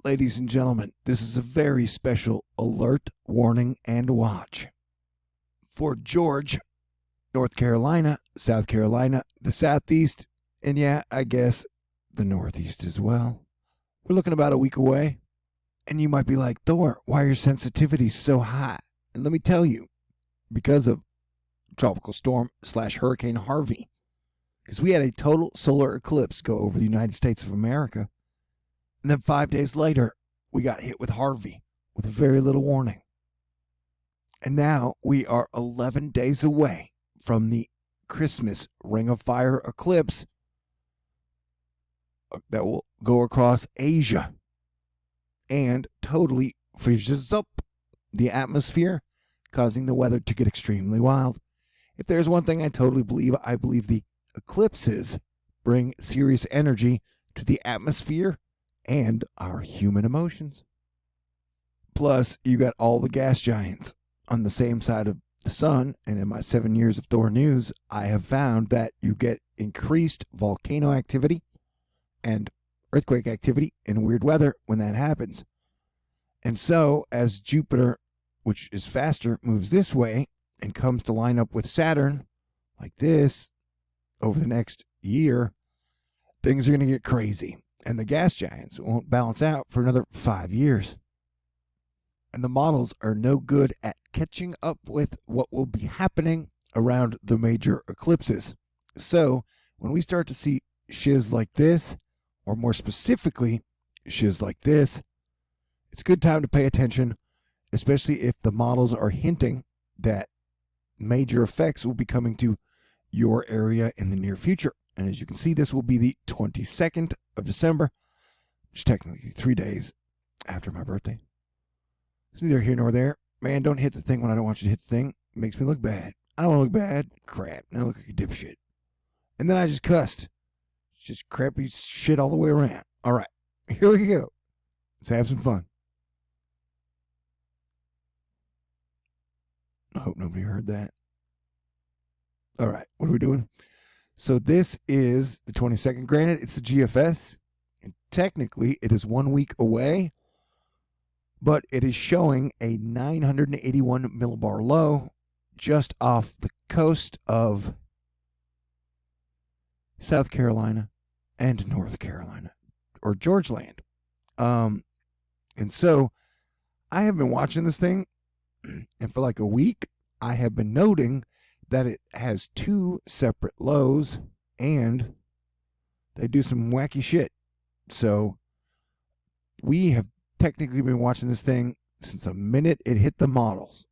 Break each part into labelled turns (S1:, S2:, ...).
S1: Ladies and gentlemen, this is a very special alert, warning, and watch. For George, North Carolina, South Carolina, the Southeast, and yeah, I guess the Northeast as well. We're looking about a week away. And you might be like, Thor, why are your sensitivities so high? And let me tell you, because of Tropical Storm / Hurricane Harvey. Because we had a total solar eclipse go over the United States of America. And then 5 days later, we got hit with Harvey with very little warning. And now we are 11 days away from the Christmas Ring of Fire eclipse that will go across Asia and totally fizzes up the atmosphere, causing the weather to get extremely wild. If there's one thing I totally believe, I believe the eclipses bring serious energy to the atmosphere and our human emotions. Plus, you got all the gas giants on the same side of the sun, and in my 7 years of THORnews, I have found that you get increased volcano activity and earthquake activity and weird weather when that happens. And so, as Jupiter, which is faster, moves this way and comes to line up with Saturn, like this, over the next year, things are going to get crazy. And the gas giants won't balance out for another 5 years. And the models are no good at catching up with what will be happening around the major eclipses. So when we start to see shiz like this, or more specifically, shiz like this, it's a good time to pay attention, especially if the models are hinting that major effects will be coming to your area in the near future. And as you can see, this will be the 22nd of December, which is technically 3 days after my birthday. It's neither here nor there. Man, don't hit the thing when I don't want you to hit the thing. It makes me look bad. I don't want to look bad. Crap. Now I look like a dipshit. And then I just cussed. It's just crappy shit all the way around. All right. Here we go. Let's have some fun. I hope nobody heard that. All right. What are we doing? So this is the 22nd. Granted, it's the GFS. And technically, it is 1 week away. But it is showing a 981 millibar low just off the coast of South Carolina and North Carolina, or Georgeland. And so I have been watching this thing, and for like a week, I have been noting that it has two separate lows, and they do some wacky shit. So we have technically been watching this thing since the minute it hit the models.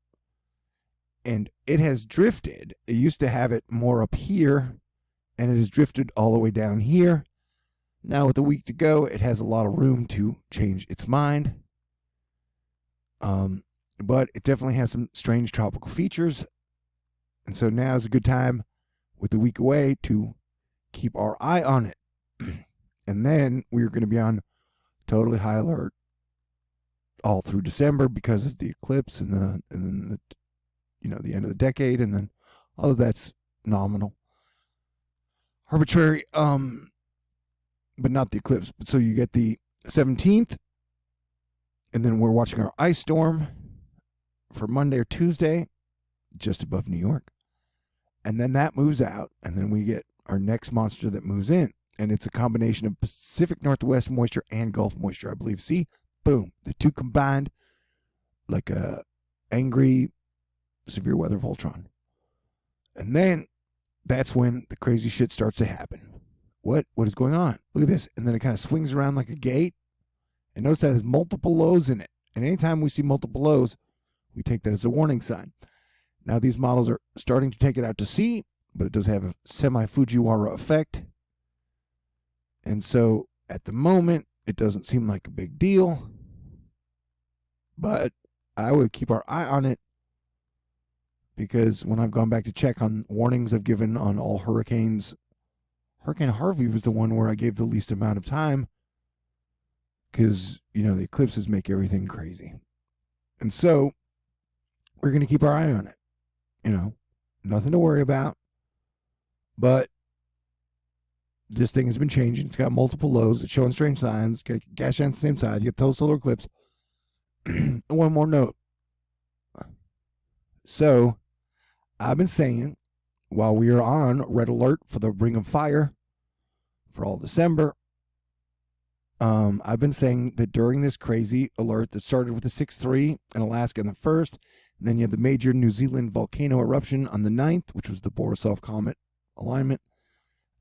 S1: And it has drifted. It used to have it more up here, and it has drifted all the way down here. Now with a week to go, it has a lot of room to change its mind. But it definitely has some strange tropical features. And so now is a good time, with a week away, to keep our eye on it. And then we're going to be on totally high alert all through December because of the eclipse and then the end of the decade, and then all of that's nominal, arbitrary, but not the eclipse. But so you get the 17th, and then we're watching our ice storm for Monday or Tuesday, just above New York, and then that moves out, and then we get our next monster that moves in, and it's a combination of Pacific Northwest moisture and Gulf moisture, I believe. See, boom, the two combined like a angry severe weather Voltron. And then that's when the crazy shit starts to happen. What is going on? Look at this. And then it kind of swings around like a gate. And notice that has multiple lows in it. And anytime we see multiple lows, we take that as a warning sign. Now these models are starting to take it out to sea, but it does have a semi-Fujiwara effect. And so at the moment, it doesn't seem like a big deal. But I would keep our eye on it, because when I've gone back to check on warnings I've given on all hurricanes, Hurricane Harvey was the one where I gave the least amount of time, because, the eclipses make everything crazy. And so we're going to keep our eye on it. Nothing to worry about. But this thing has been changing. It's got multiple lows. It's showing strange signs. Got cash on the same side. You got total solar eclipse. And one more note. So, I've been saying, while we are on red alert for the Ring of Fire for all December, I've been saying that during this crazy alert that started with the 6.3 in Alaska on the 1st, and then you had the major New Zealand volcano eruption on the 9th, which was the Borisov Comet alignment,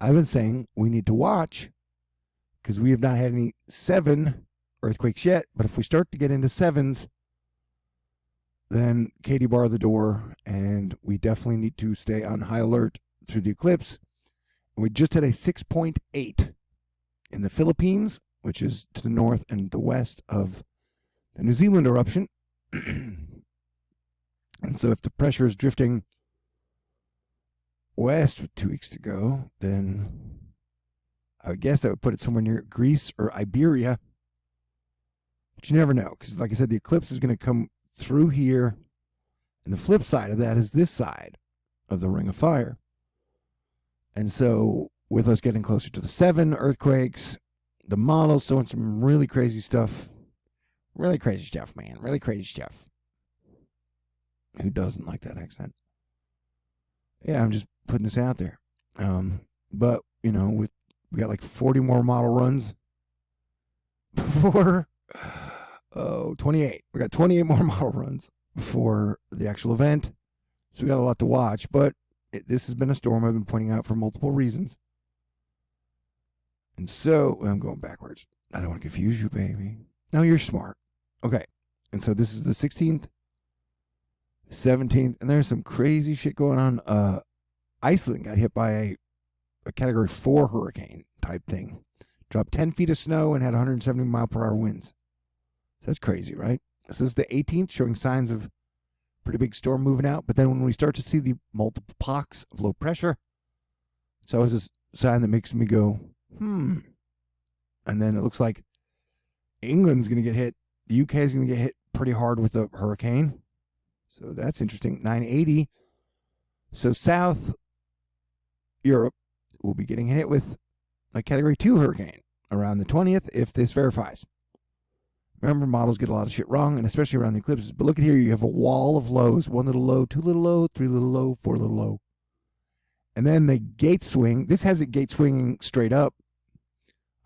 S1: I've been saying we need to watch because we have not had any 7 earthquakes yet, but if we start to get into 7s, then Katie bar the door, and we definitely need to stay on high alert through the eclipse. We just had a 6.8 in the Philippines, which is to the north and the west of the New Zealand eruption. And so if the pressure is drifting west with 2 weeks to go, then I would guess that would put it somewhere near Greece or Iberia. But you never know, because like I said, the eclipse is going to come through here, and the flip side of that is this side of the Ring of Fire. And so with us getting closer to the 7 earthquakes, the model's showing some really crazy stuff. Really crazy stuff, man. Really crazy stuff. Who doesn't like that accent? Yeah, I'm just putting this out there. But, you know, we got like 40 more model runs before 28. We got 28 more model runs before the actual event. So we got a lot to watch, but this has been a storm I've been pointing out for multiple reasons. And so, I'm going backwards. I don't want to confuse you, baby. No, you're smart. Okay. And so this is the 16th, 17th, and there's some crazy shit going on. Iceland got hit by a Category 4 hurricane type thing. Dropped 10 feet of snow and had 170 mile per hour winds. That's crazy, right? So this is the 18th, showing signs of pretty big storm moving out. But then when we start to see the multiple pockets of low pressure, it's always a sign that makes me go, And then it looks like England's going to get hit. The UK is going to get hit pretty hard with a hurricane. So that's interesting. 980. So South Europe will be getting hit with a Category 2 hurricane around the 20th if this verifies. Remember, models get a lot of shit wrong, and especially around the eclipses. But look at here. You have a wall of lows. 1 little low, 2 little low, 3 little low, 4 little low. And then the gate swing. This has it gate swinging straight up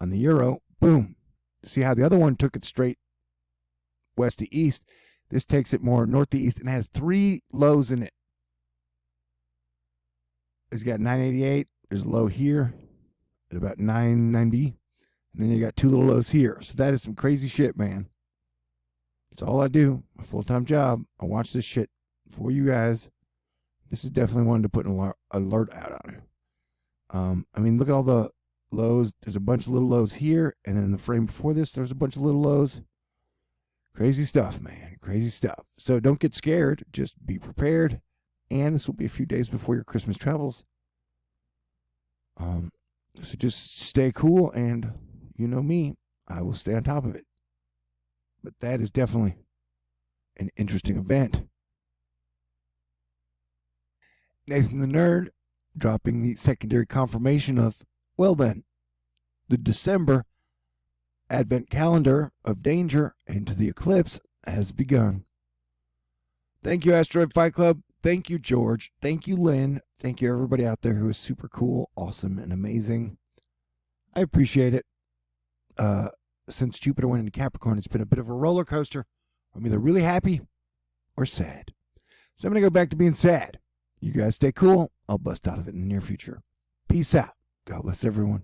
S1: on the euro. Boom. See how the other one took it straight west to east? This takes it more north to east and has 3 lows in it. It's got 988. There's a low here at about 990. And then you got 2 little lows here. So that is some crazy shit, man. It's all I do. My full-time job. I watch this shit for you guys. This is definitely one to put an alert out on. I mean, look at all the lows. There's a bunch of little lows here. And then in the frame before this, there's a bunch of little lows. Crazy stuff, man. Crazy stuff. So don't get scared. Just be prepared. And this will be a few days before your Christmas travels. So just stay cool, and you know me, I will stay on top of it. But that is definitely an interesting event. Nathan the Nerd dropping the secondary confirmation of, well then, the December Advent calendar of danger into the eclipse has begun. Thank you, Asteroid Fight Club. Thank you, George. Thank you, Lynn. Thank you, everybody out there who is super cool, awesome, and amazing. I appreciate it. Since Jupiter went into Capricorn, it's been a bit of a roller coaster. I'm either really happy or sad. So I'm going to go back to being sad. You guys stay cool. I'll bust out of it in the near future. Peace out. God bless everyone.